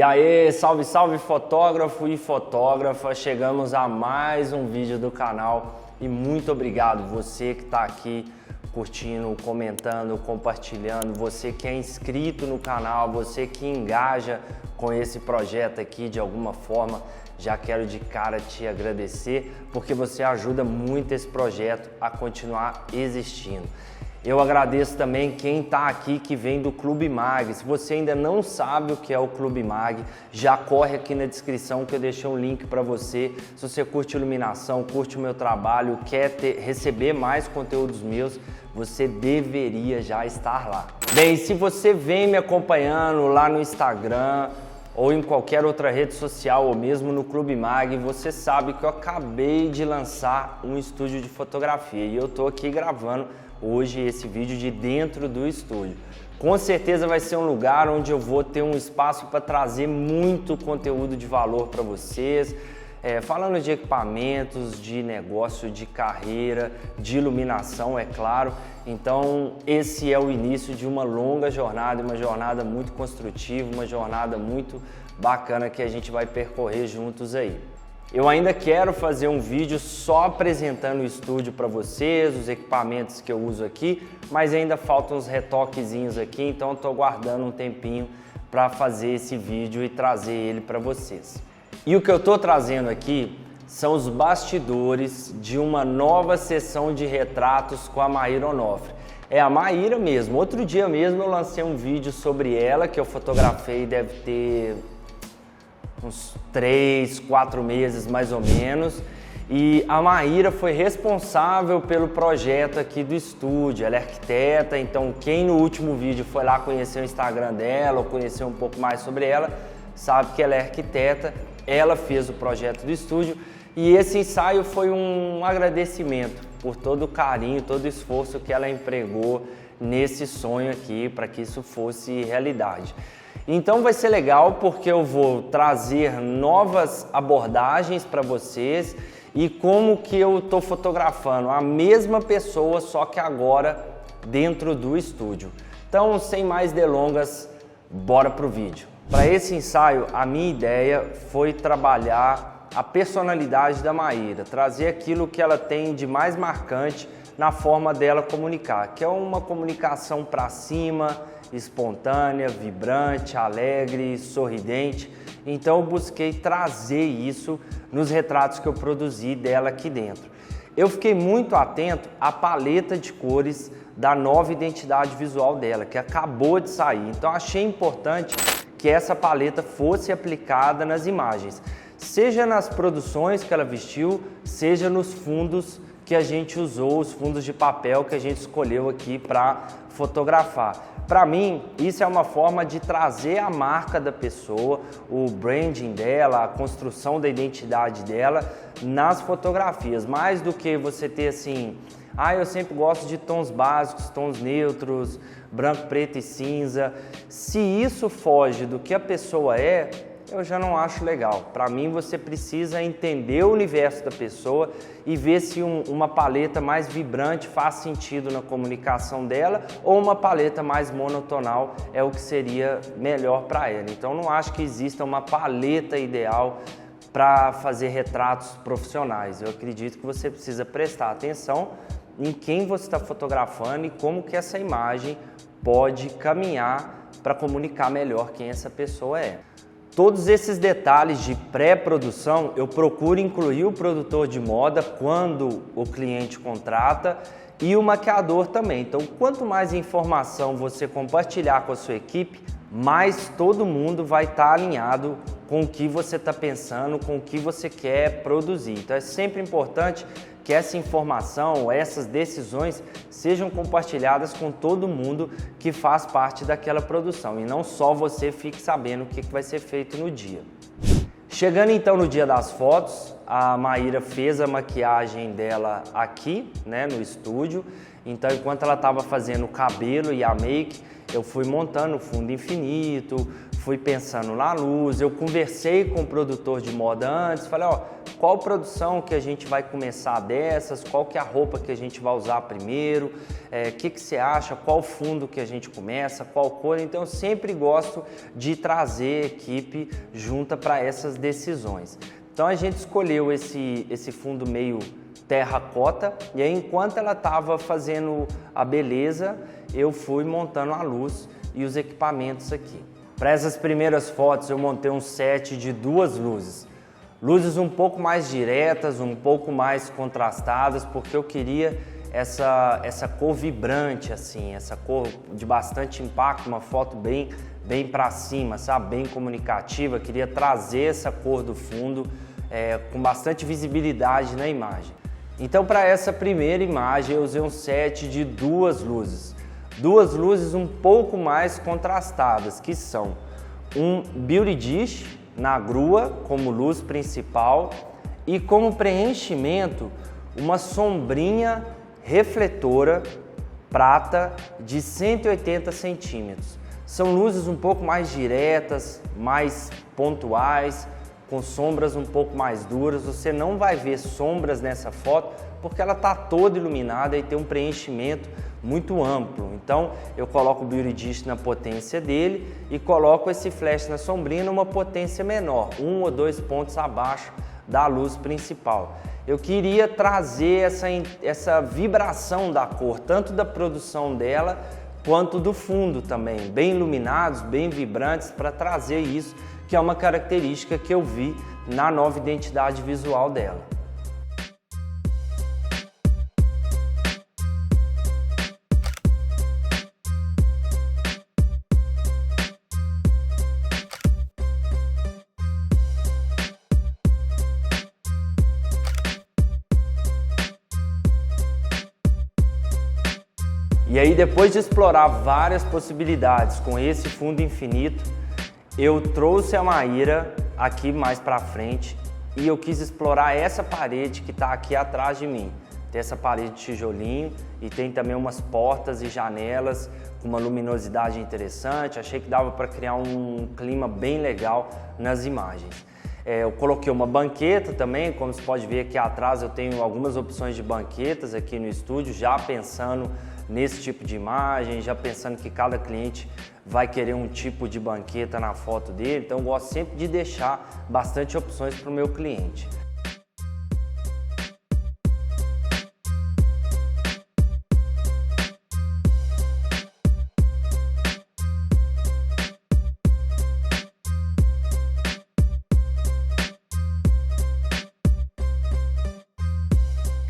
E aí, salve, salve fotógrafo e fotógrafa, chegamos a mais um vídeo do canal e muito obrigado você que está aqui curtindo, comentando, compartilhando, você que é inscrito no canal, você que engaja com esse projeto aqui de alguma forma. Já quero de cara te agradecer porque você ajuda muito esse projeto a continuar existindo. Eu agradeço também quem está aqui que vem do Clube Mag. Se você ainda não sabe o que é o Clube Mag, já corre aqui na descrição que eu deixei um link para você. Se você curte iluminação, curte o meu trabalho, quer receber mais conteúdos meus, você deveria já estar lá. Bem, se você vem me acompanhando lá no Instagram ou em qualquer outra rede social ou mesmo no Clube Mag, você sabe que eu acabei de lançar um estúdio de fotografia e eu estou aqui gravando hoje esse vídeo de dentro do estúdio. Com certeza vai ser um lugar onde eu vou ter um espaço para trazer muito conteúdo de valor para vocês, falando de equipamentos, de negócio, de carreira, de iluminação, é claro. Então esse é o início de uma longa jornada, uma jornada muito construtiva, uma jornada muito bacana que a gente vai percorrer juntos aí. Eu ainda quero fazer um vídeo só apresentando o estúdio para vocês, os equipamentos que eu uso aqui, mas ainda faltam uns retoquezinhos aqui, então eu estou guardando um tempinho para fazer esse vídeo e trazer ele para vocês. E o que eu estou trazendo aqui são os bastidores de uma nova sessão de retratos com a Maíra Onofre. É a Maíra mesmo. Outro dia mesmo eu lancei um vídeo sobre ela que eu fotografei, deve ter uns 3, 4 meses mais ou menos, e a Maíra foi responsável pelo projeto aqui do estúdio. Ela é arquiteta, então quem no último vídeo foi lá conhecer o Instagram dela ou conhecer um pouco mais sobre ela, sabe que ela é arquiteta. Ela fez o projeto do estúdio e esse ensaio foi um agradecimento por todo o carinho, todo o esforço que ela empregou nesse sonho aqui para que isso fosse realidade. Então vai ser legal porque eu vou trazer novas abordagens para vocês e como que eu estou fotografando a mesma pessoa, só que agora dentro do estúdio. Então, sem mais delongas, bora pro vídeo. Para esse ensaio, a minha ideia foi trabalhar a personalidade da Maíra, trazer aquilo que ela tem de mais marcante na forma dela comunicar, que é uma comunicação para cima, espontânea, vibrante, alegre, sorridente. Então eu busquei trazer isso nos retratos que eu produzi dela aqui dentro. Eu fiquei muito atento à paleta de cores da nova identidade visual dela, que acabou de sair. Então achei importante que essa paleta fosse aplicada nas imagens, seja nas produções que ela vestiu, seja nos fundos que a gente usou, os fundos de papel que a gente escolheu aqui para fotografar. Para mim, isso é uma forma de trazer a marca da pessoa, o branding dela, a construção da identidade dela nas fotografias. Mais do que você ter assim, eu sempre gosto de tons básicos, tons neutros, branco, preto e cinza. Se isso foge do que a pessoa é, eu já não acho legal. Para mim, você precisa entender o universo da pessoa e ver se uma paleta mais vibrante faz sentido na comunicação dela ou uma paleta mais monotonal é o que seria melhor para ela. Então, não acho que exista uma paleta ideal para fazer retratos profissionais. Eu acredito que você precisa prestar atenção em quem você está fotografando e como que essa imagem pode caminhar para comunicar melhor quem essa pessoa é. Todos esses detalhes de pré-produção eu procuro incluir o produtor de moda quando o cliente contrata e o maquiador também. Então, quanto mais informação você compartilhar com a sua equipe, mais todo mundo vai estar alinhado com o que você está pensando, com o que você quer produzir. Então, é sempre importante que essa informação, essas decisões sejam compartilhadas com todo mundo que faz parte daquela produção e não só você fique sabendo o que vai ser feito no dia. Chegando então no dia das fotos, a Maíra fez a maquiagem dela aqui, no estúdio. Então, enquanto ela estava fazendo o cabelo e a make, eu fui montando o fundo infinito, fui pensando na luz, eu conversei com o produtor de moda antes, falei, ó, qual produção que a gente vai começar dessas, qual que é a roupa que a gente vai usar primeiro, que você acha, qual fundo que a gente começa, qual cor, então eu sempre gosto de trazer equipe junta para essas decisões. Então a gente escolheu esse fundo meio terracota e aí enquanto ela estava fazendo a beleza, eu fui montando a luz e os equipamentos aqui. Para essas primeiras fotos eu montei um set de 2 luzes. Luzes um pouco mais diretas, um pouco mais contrastadas, porque eu queria essa cor vibrante, assim, essa cor de bastante impacto, uma foto bem para cima, sabe? Bem comunicativa. Queria trazer essa cor do fundo com bastante visibilidade na imagem. Então, para essa primeira imagem, eu usei um set de 2 luzes. 2 luzes um pouco mais contrastadas, que são um Beauty Dish na grua como luz principal e como preenchimento uma sombrinha refletora prata de 180 centímetros. São luzes um pouco mais diretas, mais pontuais, com sombras um pouco mais duras. Você não vai ver sombras nessa foto porque ela está toda iluminada e tem um preenchimento muito amplo. Então eu coloco o Beauty Dish na potência dele e coloco esse flash na sombrinha numa potência menor, 1 ou 2 pontos abaixo da luz principal. Eu queria trazer essa vibração da cor, tanto da produção dela quanto do fundo também, bem iluminados, bem vibrantes, para trazer isso, que é uma característica que eu vi na nova identidade visual dela. E aí, depois de explorar várias possibilidades com esse fundo infinito, eu trouxe a Maíra aqui mais para frente e eu quis explorar essa parede que está aqui atrás de mim. Tem essa parede de tijolinho e tem também umas portas e janelas com uma luminosidade interessante. Achei que dava para criar um clima bem legal nas imagens. Eu coloquei uma banqueta também, como você pode ver aqui atrás eu tenho algumas opções de banquetas aqui no estúdio, já pensando nesse tipo de imagem, já pensando que cada cliente vai querer um tipo de banqueta na foto dele, então eu gosto sempre de deixar bastante opções para o meu cliente.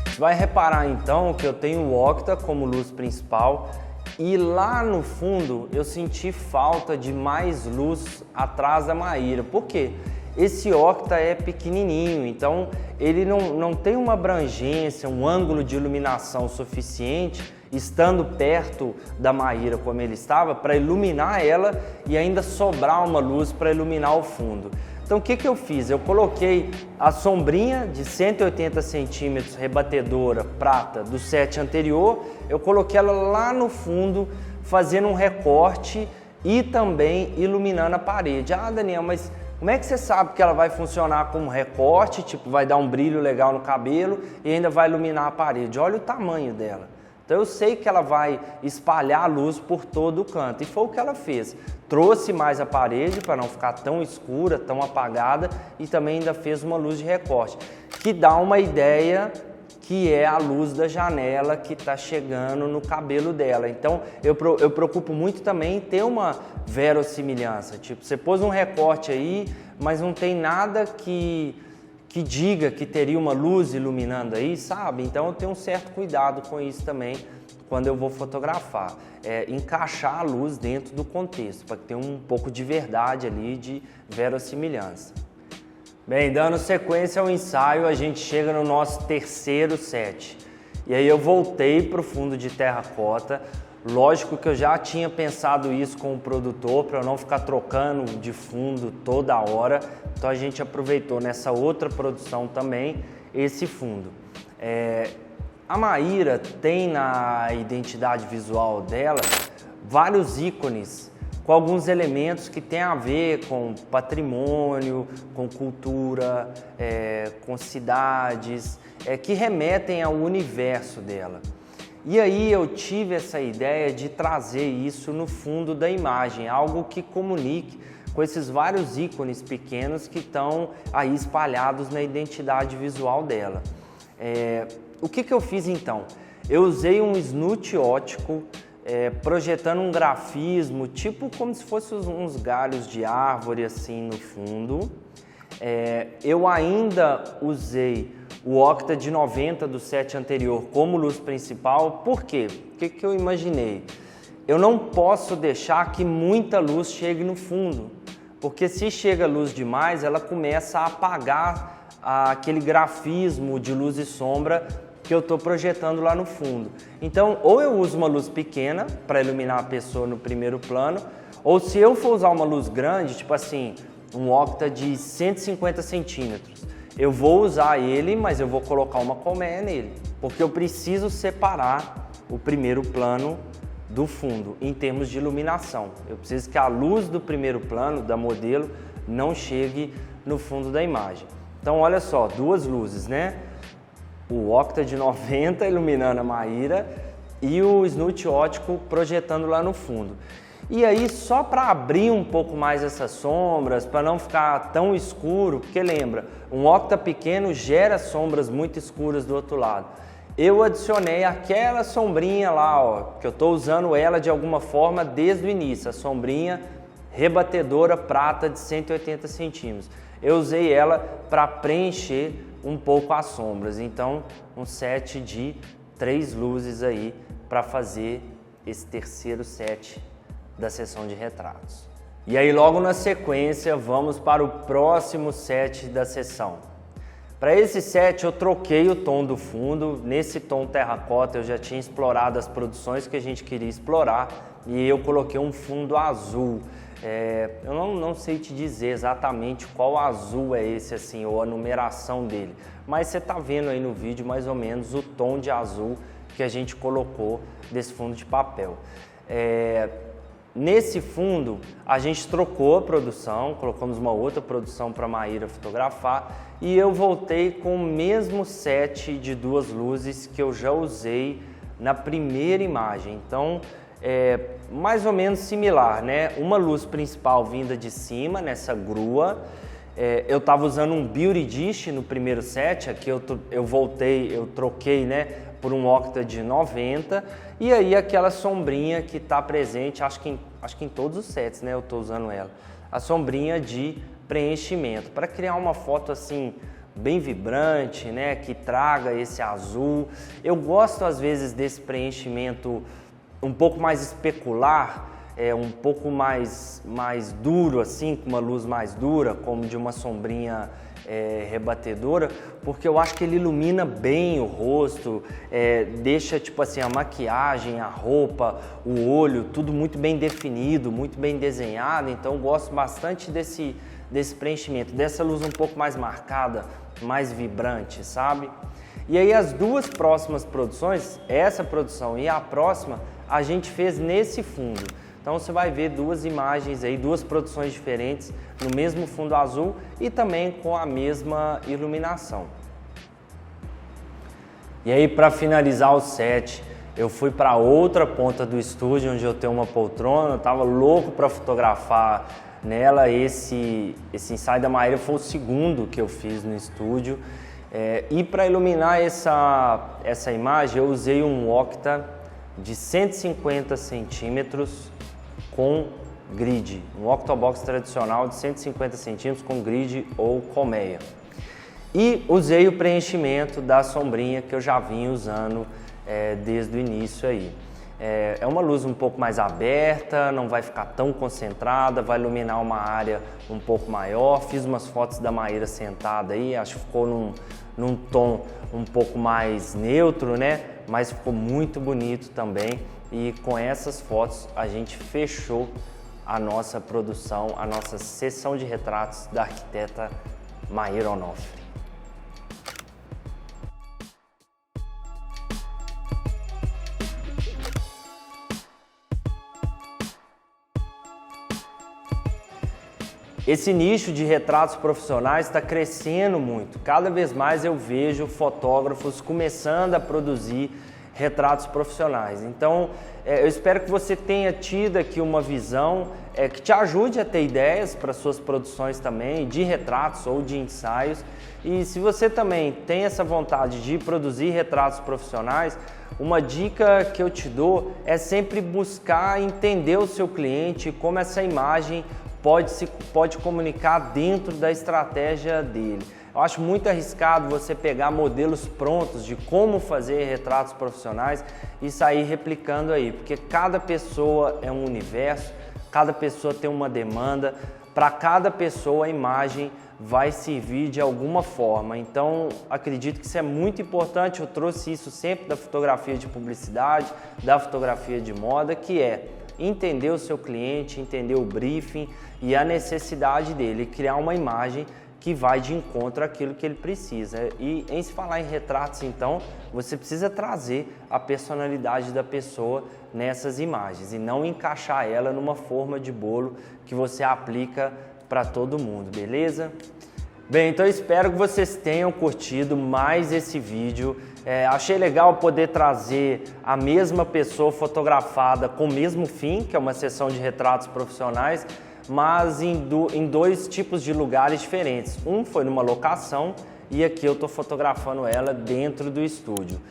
Você vai reparar então que eu tenho o octa como luz principal e lá no fundo eu senti falta de mais luz atrás da Maíra. Por quê? Esse octa é pequenininho, então ele não tem uma abrangência, um ângulo de iluminação suficiente, estando perto da Maíra como ele estava, para iluminar ela e ainda sobrar uma luz para iluminar o fundo. Então o que eu fiz? Eu coloquei a sombrinha de 180 centímetros rebatedora prata do set anterior, eu coloquei ela lá no fundo fazendo um recorte e também iluminando a parede. Ah, Daniel, mas como é que você sabe que ela vai funcionar como recorte, tipo vai dar um brilho legal no cabelo e ainda vai iluminar a parede? Olha o tamanho dela. Então eu sei que ela vai espalhar a luz por todo o canto e foi o que ela fez. Trouxe mais a parede para não ficar tão escura, tão apagada e também ainda fez uma luz de recorte, que dá uma ideia que é a luz da janela que está chegando no cabelo dela. Então eu preocupo muito também em ter uma verossimilhança, tipo você pôs um recorte aí, mas não tem nada que diga que teria uma luz iluminando aí, sabe? Então eu tenho um certo cuidado com isso também quando eu vou fotografar. Encaixar a luz dentro do contexto, para ter um pouco de verdade ali, de verossimilhança. Bem, dando sequência ao ensaio, a gente chega no nosso terceiro set. E aí eu voltei para o fundo de terracota. Lógico que eu já tinha pensado isso com o produtor, para eu não ficar trocando de fundo toda hora. Então a gente aproveitou nessa outra produção também esse fundo. A Maíra tem na identidade visual dela vários ícones com alguns elementos que tem a ver com patrimônio, com cultura, com cidades, que remetem ao universo dela. E aí eu tive essa ideia de trazer isso no fundo da imagem, algo que comunique com esses vários ícones pequenos que estão aí espalhados na identidade visual dela. O que eu fiz então? Eu usei um snoot ótico, projetando um grafismo, tipo como se fossem uns galhos de árvore assim no fundo. Eu ainda usei o octa de 90 do set anterior como luz principal. Por quê? O que eu imaginei? Eu não posso deixar que muita luz chegue no fundo, porque se chega luz demais, ela começa a apagar aquele grafismo de luz e sombra que eu estou projetando lá no fundo. Então, ou eu uso uma luz pequena para iluminar a pessoa no primeiro plano, ou se eu for usar uma luz grande, tipo assim, um octa de 150 centímetros, eu vou usar ele, mas eu vou colocar uma colmeia nele, porque eu preciso separar o primeiro plano do fundo em termos de iluminação. Eu preciso que a luz do primeiro plano, da modelo, não chegue no fundo da imagem. Então, olha só, duas luzes, né? O octa de 90 iluminando a Maíra e o snoot ótico projetando lá no fundo. E aí, só para abrir um pouco mais essas sombras, para não ficar tão escuro, porque lembra, um octa pequeno gera sombras muito escuras do outro lado. Eu adicionei aquela sombrinha lá, ó, que eu estou usando ela de alguma forma desde o início, a sombrinha rebatedora prata de 180 centímetros. Eu usei ela para preencher um pouco as sombras, então um set de 3 luzes aí para fazer esse terceiro set da sessão de retratos. E aí logo na sequência vamos para o próximo set da sessão. Para esse set eu troquei o tom do fundo, nesse tom terracota eu já tinha explorado as produções que a gente queria explorar e eu coloquei um fundo azul. Eu não sei te dizer exatamente qual azul é esse assim, ou a numeração dele, mas você está vendo aí no vídeo mais ou menos o tom de azul que a gente colocou desse fundo de papel. Nesse fundo a gente trocou a produção, colocamos uma outra produção para a Maíra fotografar e eu voltei com o mesmo set de 2 luzes que eu já usei na primeira imagem. Então mais ou menos similar, né? Uma luz principal vinda de cima, nessa grua. Eu estava usando um Beauty Dish no primeiro set, aqui eu troquei, né, por um octa de 90. E aí aquela sombrinha que está presente, acho que em todos os sets, né, eu estou usando ela. A sombrinha de preenchimento, para criar uma foto assim, bem vibrante, né, que traga esse azul. Eu gosto às vezes desse preenchimento um pouco mais especular, um pouco mais duro assim, com uma luz mais dura, como de uma sombrinha rebatedora, porque eu acho que ele ilumina bem o rosto, deixa tipo assim a maquiagem, a roupa, o olho, tudo muito bem definido, muito bem desenhado. Então eu gosto bastante desse preenchimento, dessa luz um pouco mais marcada, mais vibrante, sabe? E aí as duas próximas produções, essa produção e a próxima, a gente fez nesse fundo. Então você vai ver duas imagens aí, duas produções diferentes no mesmo fundo azul e também com a mesma iluminação. E aí, para finalizar o set, eu fui para outra ponta do estúdio onde eu tenho uma poltrona, eu tava louco para fotografar nela. Esse ensaio da Maíra foi o segundo que eu fiz no estúdio. E para iluminar essa imagem, eu usei um octa de 150 centímetros com grid, um octobox tradicional de 150 centímetros com grid ou colmeia. E usei o preenchimento da sombrinha que eu já vinha usando desde o início aí. É uma luz um pouco mais aberta, não vai ficar tão concentrada, vai iluminar uma área um pouco maior. Fiz umas fotos da Maíra sentada aí, acho que ficou num tom um pouco mais neutro, né? Mas ficou muito bonito também. E com essas fotos a gente fechou a nossa produção, a nossa sessão de retratos da arquiteta Maíra Onofre. Esse nicho de retratos profissionais está crescendo muito. Cada vez mais eu vejo fotógrafos começando a produzir retratos profissionais. Então, eu espero que você tenha tido aqui uma visão que te ajude a ter ideias para suas produções também, de retratos ou de ensaios. E se você também tem essa vontade de produzir retratos profissionais, uma dica que eu te dou é sempre buscar entender o seu cliente, como essa imagem pode comunicar dentro da estratégia dele. Eu acho muito arriscado você pegar modelos prontos de como fazer retratos profissionais e sair replicando aí, porque cada pessoa é um universo, cada pessoa tem uma demanda, para cada pessoa a imagem vai servir de alguma forma. Então, acredito que isso é muito importante, eu trouxe isso sempre da fotografia de publicidade, da fotografia de moda, que é entender o seu cliente, entender o briefing e a necessidade dele, criar uma imagem que vai de encontro àquilo que ele precisa. E em se falar em retratos, então, você precisa trazer a personalidade da pessoa nessas imagens e não encaixar ela numa forma de bolo que você aplica para todo mundo, beleza? Bem, então eu espero que vocês tenham curtido mais esse vídeo. Achei legal poder trazer a mesma pessoa fotografada com o mesmo fim, que é uma sessão de retratos profissionais, mas em dois tipos de lugares diferentes. Um foi numa locação e aqui eu estou fotografando ela dentro do estúdio.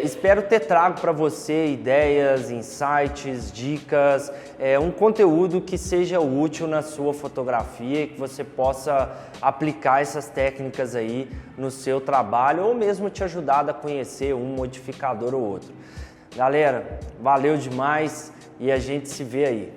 Espero ter trago para você ideias, insights, dicas, um conteúdo que seja útil na sua fotografia e que você possa aplicar essas técnicas aí no seu trabalho ou mesmo te ajudar a conhecer um modificador ou outro. Galera, valeu demais e a gente se vê aí.